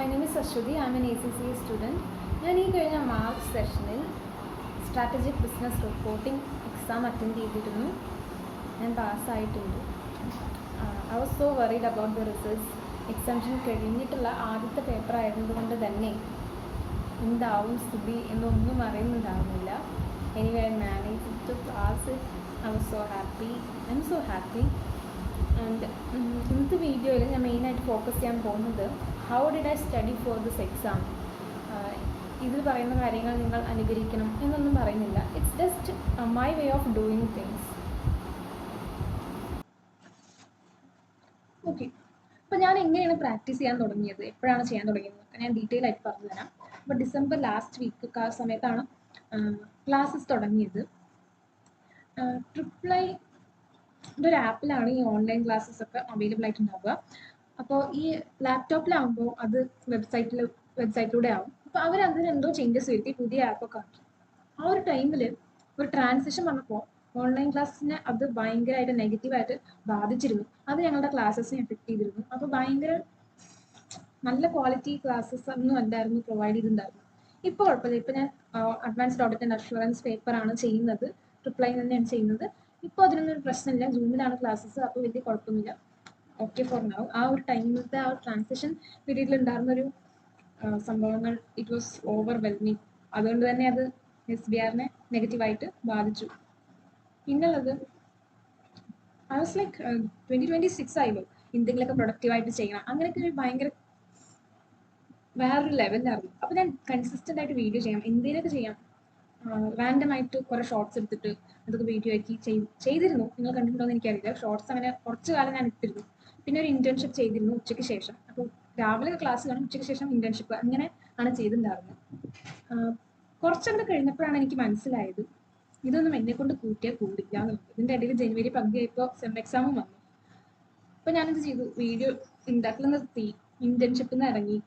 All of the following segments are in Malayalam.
My name is Ashwati. I am an ACCA student. ഞാൻ ഈ കഴിഞ്ഞ മാർച്ച് സെഷനിൽ strategic business reporting exam attend ചെയ്തിരുന്നു. ഞാൻ പാസ്സായിട്ടുണ്ട്. I was so worried about the results. എക്സാമിന് കഴിഞ്ഞിട്ടുള്ള ആദ്യത്തെ പേപ്പർ ആയതുകൊണ്ട് തന്നെ എന്താവും സ്ഥിതി എന്നൊന്നും അറിയുന്നുണ്ടാവുന്നില്ല. Anyway I manage to pass it. I was so happy. I'm so happy. And ഇന്നത്തെ വീഡിയോയിൽ ഞാൻ മെയിനായിട്ട് ഫോക്കസ് ചെയ്യാൻ പോകുന്നത് how did I study for this exam. ഇതിൽ പറയുന്ന കാര്യങ്ങൾ നിങ്ങൾ അനുകരിക്കണം എന്നൊന്നും പറയുന്നില്ല. It's just my way of doing things. Okay, അപ്പോൾ ഞാൻ എങ്ങനെയാണ് പ്രാക്ടീസ് ചെയ്യാൻ തുടങ്ങിയത്, എപ്പോഴാണ് ചെയ്യാൻ തുടങ്ങിയത് എന്നൊക്കെ ഞാൻ ഡീറ്റെയിൽ ആയിട്ട് പറഞ്ഞു തരാം. അപ്പോൾ ഡിസംബർ ലാസ്റ്റ് വീക്ക് ആ സമയത്താണ് ക്ലാസ്സസ് തുടങ്ങിയത്. ട്രിപ്പിൾ ഐ ഒരു ആപ്പിലാണ് ഈ ഓൺലൈൻ ക്ലാസ്സസ് ഒക്കെ അവൈലബിൾ ആയിട്ടുണ്ടാവുക. അപ്പോൾ ഈ ലാപ്ടോപ്പിലാവുമ്പോൾ അത് വെബ്സൈറ്റിലൂടെ ആവും. അപ്പോൾ അവർ അതിന് എന്തോ ചേഞ്ചസ് വരുത്തി പുതിയ ആപ്പൊക്കെ ആക്കി. ആ ഒരു ടൈമിൽ ഒരു ട്രാൻസിഷൻ വന്നപ്പോൾ ഓൺലൈൻ ക്ലാസ്സിനെ അത് ഭയങ്കരമായിട്ട് നെഗറ്റീവായിട്ട് ബാധിച്ചിരുന്നു. അത് ഞങ്ങളുടെ ക്ലാസ്സസിനെ എഫക്ട് ചെയ്തിരുന്നു. അപ്പോൾ ഭയങ്കര നല്ല ക്വാളിറ്റി ക്ലാസ്സസ് ഒന്നും അല്ലായിരുന്നു പ്രൊവൈഡ് ചെയ്തിട്ടുണ്ടായിരുന്നു. ഇപ്പോൾ കുഴപ്പമില്ല. ഇപ്പോൾ ഞാൻ അഡ്വാൻസ്ഡ് ഓഡിറ്റ് ആൻഡ് അഷുറൻസ് പേപ്പറാണ് ചെയ്യുന്നത്. ട്രിപ്പിൾ ഐ തന്നെയാണ് ചെയ്യുന്നത്. ഇപ്പോൾ അതിനൊന്നും പ്രശ്നമില്ല. സൂമിലാണ് ക്ലാസ്സസ്. അപ്പോൾ വലിയ കുഴപ്പമൊന്നുമില്ല. Okay for now. ആ ഒരു ടൈമിലത്തെ ആ ട്രാൻസിഷൻ പീരീഡിൽ ഉണ്ടായിരുന്നൊരു സംഭവങ്ങൾ ഇറ്റ് വാസ് ഓവർവെൽമിങ്. അതുകൊണ്ട് തന്നെ അത് SBRനെ നെഗറ്റീവായിട്ട് ബാധിച്ചു. പിന്നുള്ളത് ഐ വാസ് ലൈക്ക് 2026 ആയല്ലോ, എന്തെങ്കിലുമൊക്കെ പ്രൊഡക്റ്റീവായിട്ട് ചെയ്യണം, അങ്ങനെയൊക്കെ ഒരു ഭയങ്കര വേറൊരു ലെവലിലായിരുന്നു. അപ്പോൾ ഞാൻ കൺസിസ്റ്റൻ്റ് ആയിട്ട് വീഡിയോ ചെയ്യാം, എന്തെങ്കിലുമൊക്കെ ചെയ്യാം. റാൻഡമായിട്ട് കുറേ ഷോർട്സ് എടുത്തിട്ട് അതൊക്കെ വീഡിയോ ആക്കി ചെയ്തിരുന്നു. നിങ്ങൾ കണ്ടിട്ടുണ്ടോ എന്ന് എനിക്കറിയില്ല. ഷോർട്സ് അങ്ങനെ കുറച്ച് കാലം ഞാൻ ഇട്ടിരുന്നു. പിന്നെ ഒരു ഇന്റേൺഷിപ്പ് ചെയ്തിരുന്നു ഉച്ചയ്ക്ക് ശേഷം. അപ്പോൾ രാവിലെ ക്ലാസ് കാണും, ഉച്ചയ്ക്ക് ശേഷം ഇന്റേൺഷിപ്പ്, അങ്ങനെ ആണ് ചെയ്തിട്ടുണ്ടായിരുന്നത്. കുറച്ചങ്ങനെ കഴിഞ്ഞപ്പോഴാണ് എനിക്ക് മനസ്സിലായത് ഇതൊന്നും എന്നെ കൊണ്ട് കൂട്ടിയാൽ കൂടില്ല എന്നുള്ളത്. ഇതിൻ്റെ ഇടയിൽ ജനുവരി പകുതിയായപ്പോൾ സെം എക്സാമും വന്നു. അപ്പോൾ ഞാനെന്ത് ചെയ്തു, വീഡിയോ ഉണ്ടാക്കൽ നിർത്തി, ഇന്റേൺഷിപ്പിൽ നിന്ന് ഇറങ്ങി.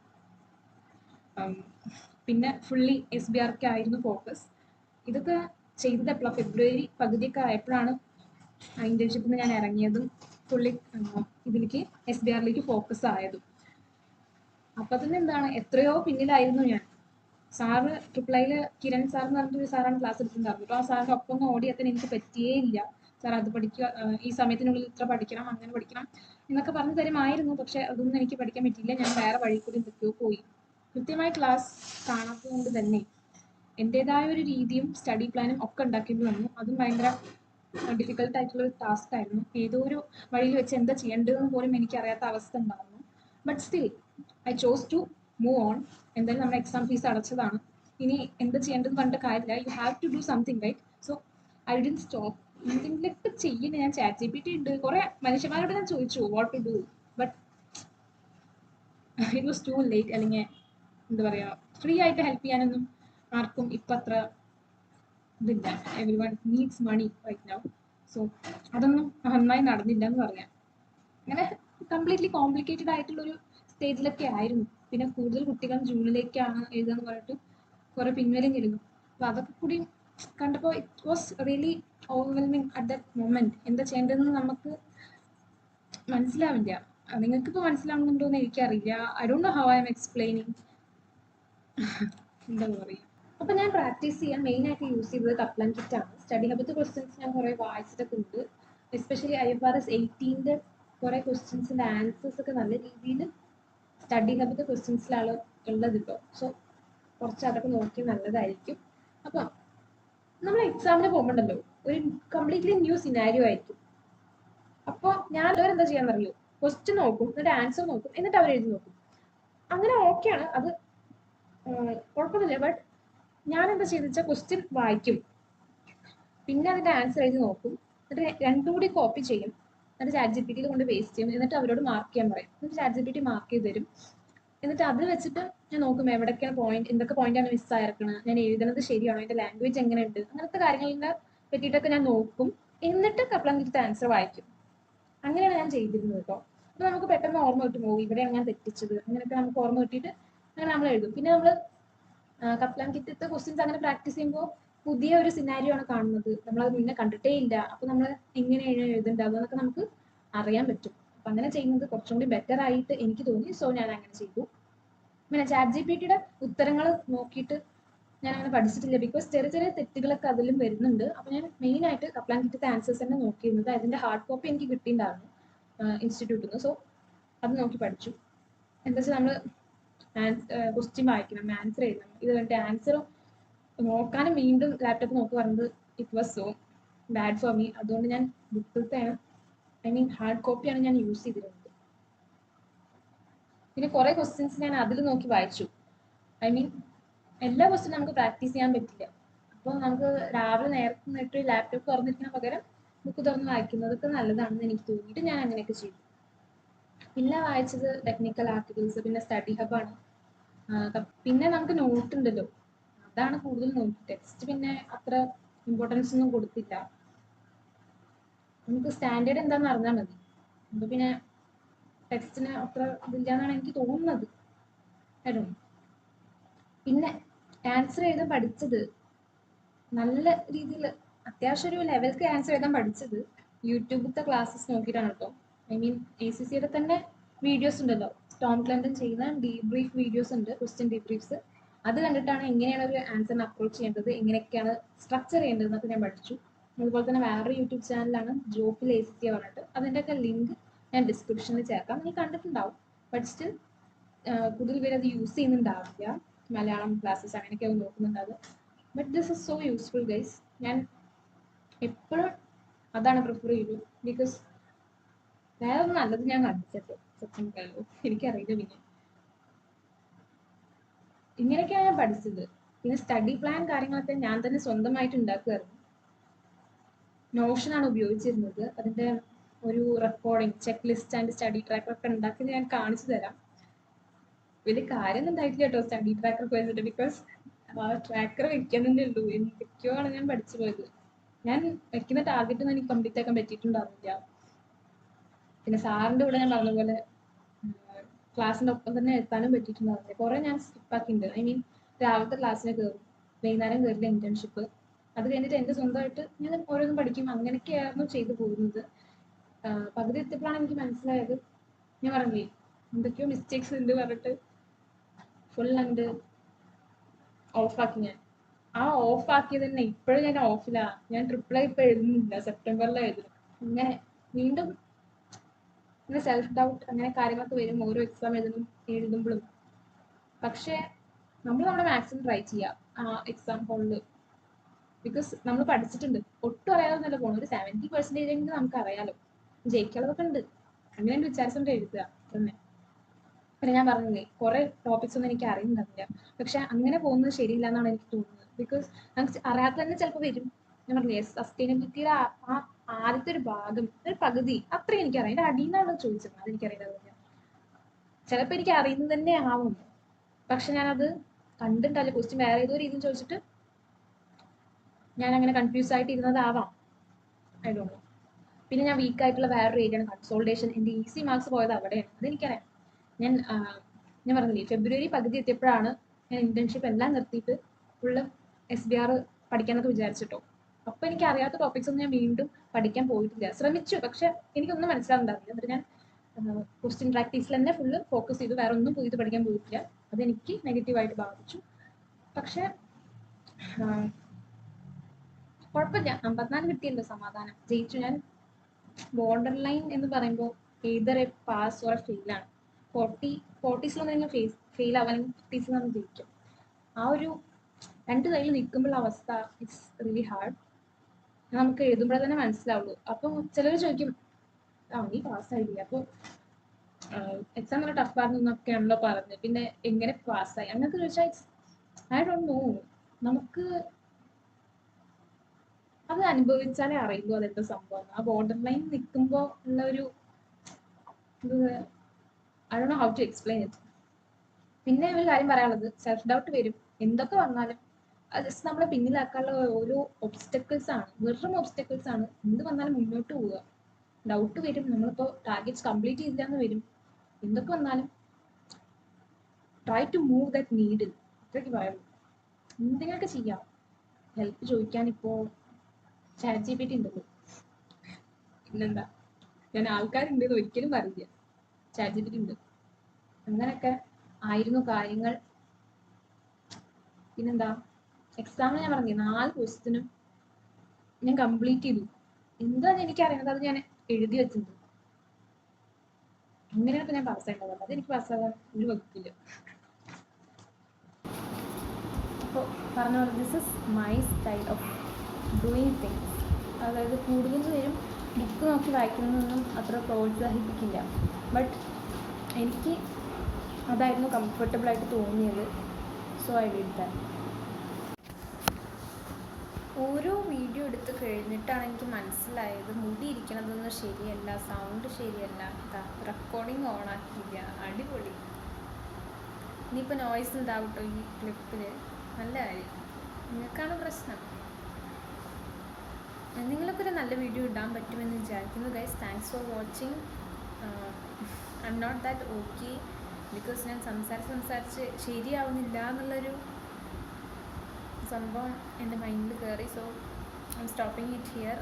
പിന്നെ ഫുള്ളി SBRക്ക് ആയിരുന്നു ഫോക്കസ്. ഇതൊക്കെ ചെയ്തത് എപ്പോഴാണ്, ഫെബ്രുവരി പകുതിയൊക്കെ ആയപ്പോഴാണ് ഇന്റേൺഷിപ്പിൽ നിന്ന് ഞാൻ ഇറങ്ങിയതും ഫുള്ളി ഇതിലേക്ക് SBRലേക്ക് ഫോക്കസ് ആയതും. അപ്പം തന്നെ എന്താണ്, എത്രയോ പിന്നിലായിരുന്നു ഞാൻ. സാറ് ട്രിപ്പിൾ ഐയിൽ കിരൺ സാർ എന്ന് പറഞ്ഞിട്ടൊരു സാറാണ് ക്ലാസ് എടുത്തിട്ടുണ്ടായിരുന്നു. അപ്പോൾ ആ സാറിൻ്റെ ഒപ്പം ഒന്ന് ഓടിയെത്താൻ എനിക്ക് പറ്റിയേ ഇല്ല. സാർ അത് പഠിക്കുക, ഈ സമയത്തിനുള്ളിൽ ഇത്ര പഠിക്കണം, അങ്ങനെ പഠിക്കണം എന്നൊക്കെ പറഞ്ഞു തരുമായിരുന്നു. പക്ഷെ അതൊന്നും എനിക്ക് പഠിക്കാൻ പറ്റിയില്ല. ഞാൻ വേറെ വഴി കൂടി എന്തൊക്കെയോ പോയി. കൃത്യമായി ക്ലാസ് കാണാത്തത് കൊണ്ട് തന്നെ എൻ്റെതായ ഒരു രീതിയും സ്റ്റഡി പ്ലാനും ഒക്കെ ഉണ്ടാക്കേണ്ടി വന്നു. അതും ഭയങ്കര ഡിഫിക്കൽട്ട് ആയിട്ടുള്ള ഒരു ടാസ്ക് ആയിരുന്നു. ഏതോ ഒരു വഴിയിൽ വെച്ച് എന്താ ചെയ്യേണ്ടതെന്ന് പോലും എനിക്കറിയാത്ത അവസ്ഥ ഉണ്ടായിരുന്നു. But still I chose to move on. എന്തായാലും നമ്മുടെ എക്സാം ഫീസ് അടച്ചതാണ്, ഇനി എന്താ ചെയ്യേണ്ടത് പറഞ്ഞിട്ട് കാര്യമില്ല. You have to do something, right? So I didn't stop. എന്തെങ്കിലുമൊക്കെ ചെയ്യുന്നത്. ഞാൻ ChatGPT ഉണ്ട്, കുറേ മനുഷ്യന്മാരോട് ഞാൻ ചോദിച്ചു what to do, but it was too late. അല്ലെങ്കിൽ എന്താ പറയുക, ഫ്രീ ആയിട്ട് ഹെൽപ്പ് ചെയ്യാനൊന്നും ആർക്കും ഇപ്പം അത്ര ഇതില്ല. Everyone needs money right now. So അതൊന്നും നന്നായി നടന്നില്ല എന്ന് പറയാം. അങ്ങനെ കംപ്ലീറ്റ്ലി കോംപ്ലിക്കേറ്റഡ് ആയിട്ടുള്ളൊരു സ്റ്റേജിലൊക്കെ ആയിരുന്നു. പിന്നെ കൂടുതൽ കുട്ടികൾ ജൂണിലേക്കാണ് എഴുതാന്ന് പറഞ്ഞിട്ട് കുറേ പിൻവലിഞ്ഞിരുന്നു. അപ്പോൾ അതൊക്കെ കൂടി കണ്ടപ്പോൾ it was really overwhelming at that moment. എന്താ ചെയ്യേണ്ടതെന്ന് നമുക്ക് മനസ്സിലാവില്ല. നിങ്ങൾക്കിപ്പോൾ മനസ്സിലാവുന്നുണ്ടോ എന്ന് എനിക്കറിയില്ല. I don't know how I M explaining. എന്താ പറയുക. അപ്പോൾ ഞാൻ പ്രാക്ടീസ് ചെയ്യാൻ മെയിനായിട്ട് യൂസ് ചെയ്തത് കപ്ലാൻ കിറ്റാണ്. സ്റ്റഡി ഹബിൻ്റെ ക്വസ്റ്റ്യൻസ് ഞാൻ കുറേ വായിച്ചിട്ടൊക്കെ ഉണ്ട്. എസ്പെഷ്യലി IFRS 18 കുറേ ക്വസ്റ്റ്യൻസിൻ്റെ ആൻസേഴ്സ് ഒക്കെ നല്ല രീതിയിൽ സ്റ്റഡി ഹബിൻ്റെ ക്വസ്റ്റ്യൻസിലാണ് ഉള്ളത് ഇപ്പോൾ. സോ കുറച്ച് അതൊക്കെ നോക്കി നല്ലതായിരിക്കും. അപ്പം നമ്മൾ എക്സാമിന് പോകുമ്പോണ്ടല്ലോ ഒരു കംപ്ലീറ്റ്ലി ന്യൂ സിനാരിയോ ആയിരിക്കും. അപ്പോൾ ഞാൻ അവരെന്താ ചെയ്യാന്നറിയോ, ക്വസ്റ്റ്യൻ നോക്കും, എന്നിട്ട് ആൻസർ നോക്കും, എന്നിട്ട് അവർ എഴുതി നോക്കും. അങ്ങനെ ഓക്കെയാണ്, അത് കുഴപ്പമൊന്നുമില്ല. ബട്ട് ഞാൻ എന്താ ചെയ്തെന്ന് വെച്ചാൽ ക്വസ്റ്റ്യൻ വായിക്കും, പിന്നെ അതിൻ്റെ ആൻസർ എഴുതി നോക്കും, എന്നിട്ട് രണ്ടും കൂടി കോപ്പി ചെയ്യും, എന്നിട്ട് ChatGPTയിൽ കൊണ്ട് പേസ്റ്റ് ചെയ്യും, എന്നിട്ട് അവരോട് മാർക്ക് ചെയ്യാൻ പറയും. എന്നിട്ട് ChatGPT മാർക്ക് ചെയ്ത് തരും. എന്നിട്ട് അതിൽ വെച്ചിട്ട് ഞാൻ നോക്കും എവിടേക്കാണ് പോയിന്റ്, എന്തൊക്കെ പോയിന്റാണ് മിസ്സായിരിക്കണം, ഞാൻ എഴുതുന്നത് ശരിയാണോ, എൻ്റെ ലാംഗ്വേജ് എങ്ങനെയുണ്ട്, അങ്ങനത്തെ കാര്യങ്ങളെ പറ്റിയിട്ടൊക്കെ ഞാൻ നോക്കും. എന്നിട്ട് കപ്ലാൻ കിറ്റ് ആൻസർ വായിക്കും. അങ്ങനെയാണ് ഞാൻ ചെയ്തിരുന്നത് കേട്ടോ. അപ്പോൾ നമുക്ക് പെട്ടെന്ന് ഓർമ്മ കിട്ടും, ഇവിടെയാണ് ഞാൻ തെറ്റിച്ചത്, അങ്ങനെയൊക്കെ നമുക്ക് ഓർമ്മ കിട്ടിയിട്ട് അങ്ങനെ നമ്മൾ എഴുതും. പിന്നെ നമ്മൾ കപ്ലാൻ കിറ്റത്തെ ക്വസ്റ്റ്യൻസ് അങ്ങനെ പ്രാക്ടീസ് ചെയ്യുമ്പോൾ പുതിയ ഒരു സിനാരിയോ ആണ് കാണുന്നത്, നമ്മളത് മുന്നേ കണ്ടിട്ടേ ഇല്ല. അപ്പോൾ നമ്മൾ എങ്ങനെയാണ് എഴുതേണ്ടത് എന്നൊക്കെ നമുക്ക് അറിയാൻ പറ്റും. അപ്പം അങ്ങനെ ചെയ്യുന്നത് കുറച്ചും കൂടി ബെറ്റർ ആയിട്ട് എനിക്ക് തോന്നി. സോ ഞാൻ അങ്ങനെ ചെയ്തു. പിന്നെ ചാറ്റ് ജി പി ടിയുടെ ഉത്തരങ്ങൾ നോക്കിയിട്ട് ഞാൻ അങ്ങനെ പഠിച്ചിട്ടില്ല. ബിക്കോസ് ചെറിയ ചെറിയ തെറ്റുകളൊക്കെ അതിലും വരുന്നുണ്ട്. അപ്പോൾ ഞാൻ മെയിൻ ആയിട്ട് കപ്ലാൻ കിറ്റത്തെ ആൻസേഴ്സ് തന്നെ നോക്കിയിരുന്നത്. അതിന്റെ ഹാർഡ് കോപ്പി എനിക്ക് കിട്ടിയിട്ടുണ്ടായിരുന്നു ഇൻസ്റ്റിറ്റ്യൂട്ടിൽ നിന്ന്. സോ അത് നോക്കി പഠിച്ചു. എന്താ വെച്ചാൽ നമ്മൾ ക്വസ്റ്റ്യൻ വായിക്കണം, ആൻസർ എഴുതണം. ഇത് കണ്ടിട്ട് ആൻസർ നോക്കാനും വീണ്ടും ലാപ്ടോപ്പ് നോക്കി പറഞ്ഞത് it was so bad for me. അതുകൊണ്ട് ഞാൻ ബുക്കിലത്തെയാണ്, ഐ മീൻ ഹാർഡ് കോപ്പിയാണ് ഞാൻ യൂസ് ചെയ്തിരുന്നത്. പിന്നെ കുറെ ക്വസ്റ്റ്യൻസ് ഞാൻ അതിൽ നോക്കി വായിച്ചു. ഐ മീൻ എല്ലാ ക്വസ്റ്റ്യനും നമുക്ക് പ്രാക്ടീസ് ചെയ്യാൻ പറ്റില്ല. അപ്പോൾ നമുക്ക് രാവിലെ നേരത്തെ നിന്നിട്ട് ലാപ്ടോപ്പ് തുറന്നിരിക്കുന്ന പകരം ബുക്ക് തുറന്ന് വായിക്കുന്നതൊക്കെ നല്ലതാണെന്ന് എനിക്ക് തോന്നിയിട്ട് ഞാൻ അങ്ങനെയൊക്കെ ചെയ്തു. പിന്നെ വായിച്ചത് ടെക്നിക്കൽ ആർട്ടിക്കിൾസ്, പിന്നെ സ്റ്റഡി ഹബാണ്. പിന്നെ നമുക്ക് നോട്ട് ഉണ്ടല്ലോ, അതാണ് കൂടുതൽ നോക്കി. ടെക്സ്റ്റ് പിന്നെ അത്ര ഇമ്പോർട്ടൻസ് ഒന്നും കൊടുത്തില്ല. നമുക്ക് സ്റ്റാൻഡേർഡ് എന്താണെന്ന് അറിഞ്ഞാൽ മതി. അപ്പോൾ പിന്നെ ടെക്സ്റ്റിന് അത്ര ഇതില്ലാന്നാണ് എനിക്ക് തോന്നുന്നത്. കേട്ടോ. പിന്നെ ആൻസർ എഴുതാൻ പഠിച്ചത് നല്ല രീതിയിൽ അത്യാവശ്യം ഒരു ലെവൽക്ക് ആൻസർ എഴുതാൻ പഠിച്ചത് യൂട്യൂബിലത്തെ ക്ലാസ്സസ് നോക്കിയിട്ടാണ് കേട്ടോ. ഐ മീൻ ACCയുടെ തന്നെ വീഡിയോസ് ഉണ്ടല്ലോ, ടോം ക്ലൻഡൻ ചെയ്യുന്ന ഡീബ്രീഫ് വീഡിയോസ് ഉണ്ട്, ക്വസ്റ്റ്യൻ ഡീബ്രീഫ്സ്. അത് കണ്ടിട്ടാണ് എങ്ങനെയാണ് ഒരു ആൻസറിനെ അപ്രോച്ച് ചെയ്യേണ്ടത്, എങ്ങനെയൊക്കെയാണ് സ്ട്രക്ചർ ചെയ്യേണ്ടത് എന്നൊക്കെ ഞാൻ പഠിച്ചു. അതുപോലെ തന്നെ വേറൊരു യൂട്യൂബ് ചാനലാണ് ജോഫിൽ ACC പറഞ്ഞിട്ട്, അതിൻ്റെയൊക്കെ ലിങ്ക് ഞാൻ ഡിസ്ക്രിപ്ഷനിൽ ചേർക്കാം. നീ കണ്ടിട്ടുണ്ടാവും. ബട്ട് സ്റ്റിൽ കൂടുതൽ പേര് അത് യൂസ് ചെയ്യുന്നുണ്ടാവില്ല. മലയാളം ക്ലാസ്സസ് അങ്ങനെയൊക്കെ നോക്കുന്നുണ്ടാവുക. But this is so useful guys. ഞാൻ എപ്പോഴും അതാണ് പ്രിഫർ ചെയ്തു. ബിക്കോസ് വേറെ ഒന്നും നല്ലത് ഞാൻ കണ്ടിട്ടോ സത്യം പറയുമോ, എനിക്കറിയില്ല. പിന്നെ ഇങ്ങനെയൊക്കെയാണ് ഞാൻ പഠിച്ചത്. പിന്നെ സ്റ്റഡി പ്ലാൻ കാര്യങ്ങളൊക്കെ ഞാൻ തന്നെ സ്വന്തമായിട്ട് ഉണ്ടാക്കുമായിരുന്നു. നോഷനാണ് ഉപയോഗിച്ചിരുന്നത്. അതിന്റെ ഒരു recording, check list and study tracker ഒക്കെ ഉണ്ടാക്കി ഞാൻ കാണിച്ചു തരാം. വലിയ കാര്യമൊന്നും ഉണ്ടായിട്ടില്ല കേട്ടോ സ്റ്റഡി ട്രാക്കർ പോയിട്ട്. ബിക്കോസ് ആ ട്രാക്കർ വെക്കാനേ ഉള്ളൂ. എന്തൊക്കെയോ ആണ് ഞാൻ പഠിച്ചു പോയത്. ഞാൻ വെക്കുന്ന ടാർഗറ്റ് ഒന്നും എനിക്ക് കംപ്ലീറ്റ് ആക്കാൻ പറ്റിയിട്ടുണ്ടാവില്ല. പിന്നെ സാറിന്റെ കൂടെ ഞാൻ പറഞ്ഞ പോലെ ക്ലാസ്സിന്റെ ഒപ്പം തന്നെ എത്താനും പറ്റിയിട്ടുണ്ടാവില്ല. കുറെ ഞാൻ സ്കിപ്പാക്കിയിട്ടുണ്ട്. ഐ മീൻ രാവിലത്തെ ക്ലാസ്സിന് കയറും, വൈകുന്നേരം കയറില്ല ഇന്റേൺഷിപ്പ്, അത് കഴിഞ്ഞിട്ട് എന്റെ സ്വന്തമായിട്ട് ഞാൻ ഓരോന്നും പഠിക്കും. അങ്ങനെയൊക്കെയായിരുന്നു ചെയ്തു പോകുന്നത്. പകുതി എത്തിയപ്പോഴാണ് എനിക്ക് മനസ്സിലായത്, ഞാൻ പറഞ്ഞില്ലേ എന്തൊക്കെയോ മിസ്റ്റേക്സ് ഉണ്ട് പറഞ്ഞിട്ട് ഫുൾ അങ്ങോട്ട് ഓഫാക്കി. ഞാൻ ആ ഓഫ് ആക്കിയത് തന്നെ ഇപ്പോഴും ഞാൻ ഓഫിലാ. ഞാൻ ട്രിപ്പിളായി ഇപ്പൊ എഴുതുന്നില്ല, സെപ്റ്റംബറിലാണ് എഴുതുന്നത്. അങ്ങനെ വീണ്ടും ഇങ്ങനെ സെൽഫ് ഡൗട്ട് അങ്ങനെ കാര്യങ്ങളൊക്കെ വരും ഓരോ എക്സാം എഴുതുമ്പോഴും. പക്ഷെ നമ്മൾ നമ്മുടെ മാക്സിമം ട്രൈ ചെയ്യാം ആ എക്സാം ഹോളിൽ. ബിക്കോസ് നമ്മൾ പഠിച്ചിട്ടുണ്ട്, ഒട്ടും അറിയാതെ പോകണം. ഒരു 70% എങ്കിലും നമുക്ക് അറിയാലോ, ജയിക്കാനുള്ളതൊക്കെ ഉണ്ട്. അങ്ങനെ വിചാരിച്ചുകൊണ്ട് എഴുതുക തന്നെ. പിന്നെ ഞാൻ പറഞ്ഞില്ലേ കുറെ ടോപ്പിക്സ് ഒന്നും എനിക്ക് അറിയുന്നുണ്ടാവില്ല. പക്ഷെ അങ്ങനെ പോകുന്നത് ശരിയില്ല എന്നാണ് എനിക്ക് തോന്നുന്നത്. ബിക്കോസ് നമുക്ക് അറിയാത്ത തന്നെ ചിലപ്പോൾ വരും. ഞാൻ പറഞ്ഞില്ലേ സസ്റ്റൈനബിലിറ്റിയുടെ ആ ആദ്യത്തെ ഒരു ഭാഗം, ഒരു പകുതി അത്രയും എനിക്കറിയാം. എൻ്റെ അടിയിൽ നിന്നാണ് ചോദിച്ചത്, അതെനിക്കറിയില്ല. ചിലപ്പോൾ എനിക്ക് അറിയുന്നത് തന്നെ ആവും, പക്ഷെ ഞാനത് കണ്ടിട്ടല്ല. ക്വസ്റ്റ്യൻ വേറെ ഏതോ രീതിയിൽ ചോദിച്ചിട്ട് ഞാൻ അങ്ങനെ കൺഫ്യൂസ് ആയിട്ട് ഇരുന്നതാവാം, ഐ ഡോണ്ട് നോ. പിന്നെ ഞാൻ വീക്ക് ആയിട്ടുള്ള വേറൊരു ഏരിയയാണ് കൺസോൾട്ടേഷൻ. എൻ്റെ ഈസി മാർക്സ് പോയത് അവിടെയാണ്, അതെനിക്കറിയാം. ഞാൻ പറഞ്ഞില്ലേ ഫെബ്രുവരി പകുതി എത്തിയപ്പോഴാണ് ഞാൻ ഇന്റേൺഷിപ്പ് എല്ലാം നിർത്തിയിട്ട് ഫുള്ള് SBR പഠിക്കാനൊക്കെ വിചാരിച്ചിട്ടോ. അപ്പൊ എനിക്ക് അറിയാത്ത ടോപ്പിക്സ് ഒന്നും ഞാൻ വീണ്ടും പഠിക്കാൻ പോയിട്ടില്ല. ശ്രമിച്ചു, പക്ഷെ എനിക്കൊന്നും മനസ്സിലാവുന്നുണ്ടാവില്ല. എന്നിട്ട് ഞാൻ ക്വസ്റ്റ്യൻ പ്രാക്ടീസിൽ തന്നെ ഫുള്ള് ഫോക്കസ് ചെയ്തു, വേറെ ഒന്നും പോയിട്ട് പഠിക്കാൻ പോയിട്ടില്ല. അതെനിക്ക് നെഗറ്റീവായിട്ട് ബാധിച്ചു. പക്ഷെ കുഴപ്പമില്ല, 54 കിട്ടിയല്ലോ, സമാധാനം, ജയിച്ചു ഞാൻ. ബോർഡർ ലൈൻ എന്ന് പറയുമ്പോൾ either a pass or fail ആണ്. 40സിലൊന്നും ഫെയിൽ ആവാനും 50സിൽ നമ്മൾ ജയിക്കും. ആ ഒരു രണ്ട് കയ്യിൽ നിൽക്കുമ്പോൾ അവസ്ഥ ഇറ്റ്സ് റിയലി ഹാർഡ്. നമുക്ക് എഴുതുമ്പോഴേ തന്നെ മനസ്സിലാവുള്ളൂ. അപ്പം ചിലർ ചോദിക്കും നീ പാസ്സായില്ലേ, അപ്പോൾ എക്സാം നല്ല ടഫായിരുന്നു എന്നൊക്കെയാണല്ലോ പറഞ്ഞത്, പിന്നെ എങ്ങനെ പാസ്സായി അങ്ങനത്തെ ചോദിച്ചാൽ ഐ ഡോണ്ട് നോ. നമുക്ക് അത് അനുഭവിച്ചാലേ അറിയുള്ളൂ അതെന്താ സംഭവം. ആ ബോർഡർ ലൈൻ നിൽക്കുമ്പോൾ ഉള്ള ഒരു I don't know how to explain it. പിന്നെ ഒരു കാര്യം പറയാനുള്ളത്, സെൽഫ് ഡൗട്ട് വരും. എന്തൊക്കെ വന്നാലും അത് ജസ്റ്റ് നമ്മളെ പിന്നിലാക്കാനുള്ള ഓരോ ഒബ്സ്റ്റക്കിൾസ് ആണ്, വെറും ഒബ്സ്റ്റക്കിൾസ് ആണ്. എന്ത് വന്നാലും മുന്നോട്ട് പോവുക. ഡൗട്ട് വരും, നമ്മളിപ്പോൾ ടാർഗറ്റ്സ് കംപ്ലീറ്റ് ചെയ്തില്ല എന്ന് വരും. എന്തൊക്കെ വന്നാലും try to move that needle, അത്രയ്ക്ക് പറയുള്ളൂ. എന്തെങ്കിലുമൊക്കെ ചെയ്യാം. ഹെൽപ്പ് ചോദിക്കാൻ ഇപ്പോൾ ചാറ്റ് GPT ഉണ്ടല്ലോ, പിന്നെന്താ. ഞാൻ ആൾക്കാരുണ്ടെന്ന് ഒരിക്കലും പറയില്ല, ചാറ്റ് GPT ഉണ്ട്. അങ്ങനെയൊക്കെ ആയിരുന്നു കാര്യങ്ങൾ. പിന്നെന്താ, എക്സാമിന് ഞാൻ പറഞ്ഞു 4 ക്വസ്റ്റ്യനും ഞാൻ കംപ്ലീറ്റ് ചെയ്തു. എന്താണെന്ന് എനിക്കറിയുന്നത് അത് ഞാൻ എഴുതി വെച്ചിട്ടുണ്ട്. അങ്ങനെയാണ് ഇപ്പൊ ഞാൻ പാസ്സായിട്ടുള്ളത്. അതെനിക്ക് പാസ്സാകാൻ ഒരു വകുപ്പില്ല. അപ്പോൾ പറഞ്ഞ പോലെ this is my style of doing things. അതായത് കൂടുതൽ പേരും ബുക്ക് നോക്കി വായിക്കുന്നതൊന്നും അത്ര പ്രോത്സാഹിപ്പിക്കില്ല. ബട്ട് എനിക്ക് അതായിരുന്നു കംഫർട്ടബിളായിട്ട് തോന്നിയത്. So I did that. ഓരോ വീഡിയോ എടുത്ത് കഴിഞ്ഞിട്ടാണ് എനിക്ക് മനസ്സിലായത് മുടി ഇരിക്കണതൊന്നും ശരിയല്ല, സൗണ്ട് ശരിയല്ല, റെക്കോർഡിങ് ഓണാക്കിയില്ല. അടിപൊളി. ഇനിയിപ്പോൾ നോയ്സ് ഉണ്ടാവട്ടോ ഈ ക്ലിപ്പിൽ, നല്ല കാര്യം. നിങ്ങൾക്കാണ് പ്രശ്നം. നിങ്ങളൊക്കെ ഒരു നല്ല വീഡിയോ ഇടാൻ പറ്റുമെന്ന് വിചാരിക്കുന്നു guys. Thanks for watching. I'm not that okay because ഞാൻ സംസാരിച്ച് ശരിയാവുന്നില്ല എന്നുള്ളൊരു സംഭവം എൻ്റെ മൈൻഡിൽ കയറി. So I'm stopping it here.